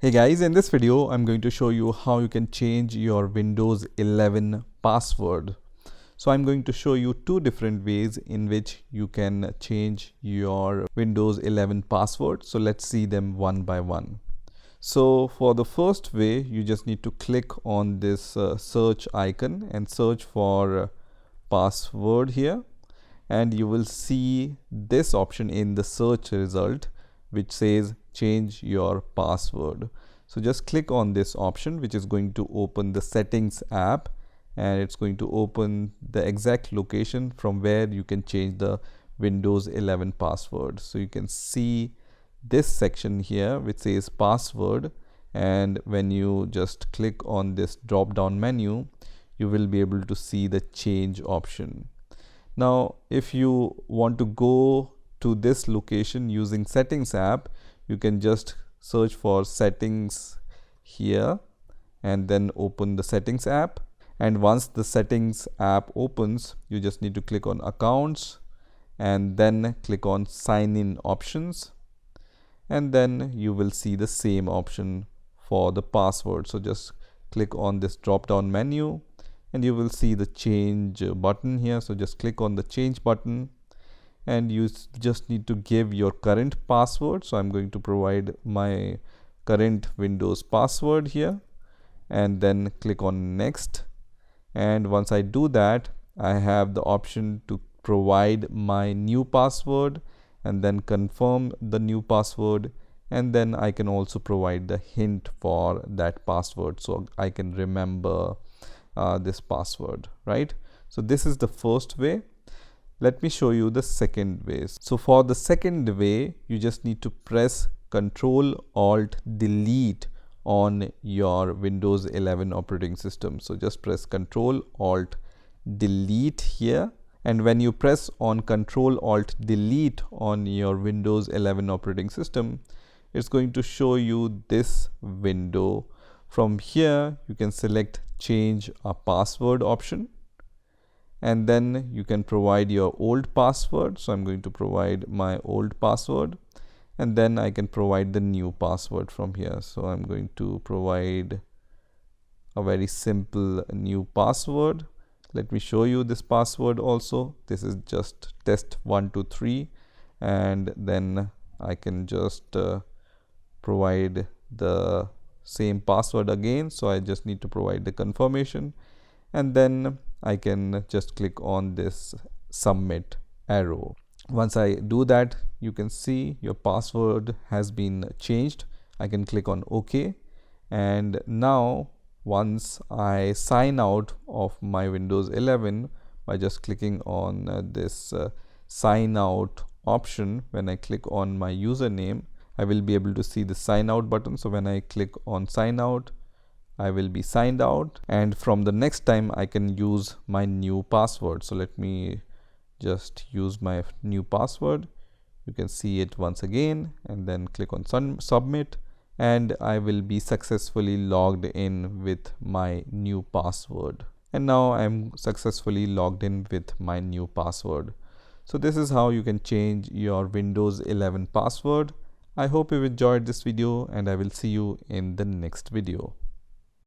Hey guys, in this video I'm going to show you how you can change your Windows 11 password. So I'm going to show you two different ways in which you can change your Windows 11 password. So let's see them one by one. So for the first way, you just need to click on this search icon and search for password here, and you will see this option in the search result which says change your password. So just click on this option, which is going to open the settings app, and it's going to open the exact location from where you can change the Windows 11 password. So you can see this section here which says password, and when you just click on this drop down menu, you will be able to see the change option. Now if you want to go to this location using settings app, you can just search for settings here and then open the settings app. And once the settings app opens, you just need to click on accounts and then click on sign in options, and then you will see the same option for the password. So just click on this drop down menu and you will see the change button here. So just click on the change button and you just need to give your current password. So I'm going to provide my current Windows password here and then click on next. And once I do that, I have the option to provide my new password and then confirm the new password, and then I can also provide the hint for that password so I can remember this password, right? So this is the first way. Let me show you the second way. So for the second way, you just need to press Control Alt Delete on your Windows 11 operating system. So just press Control Alt Delete here, and when you press on Control Alt Delete on your Windows 11 operating system, it's going to show you this window. From here you can select change a password option, and then you can provide your old password. So I'm going to provide my old password, and then I can provide the new password from here. So I'm going to provide a very simple new password. Let me show you this password also. This is just test123, and then I can just provide the same password again. So I just need to provide the confirmation, and then I can just click on this submit arrow. Once I do that, you can see your password has been changed. I can click on OK, and now once I sign out of my Windows 11 by just clicking on this sign out option, when I click on my username, I will be able to see the sign out button. So when I click on sign out, I will be signed out, and from the next time I can use my new password. So let me just use my new password. You can see it once again, and then click on submit, and I will be successfully logged in with my new password. And now I'm successfully logged in with my new password. So this is how you can change your Windows 11 password. I hope you enjoyed this video, and I will see you in the next video.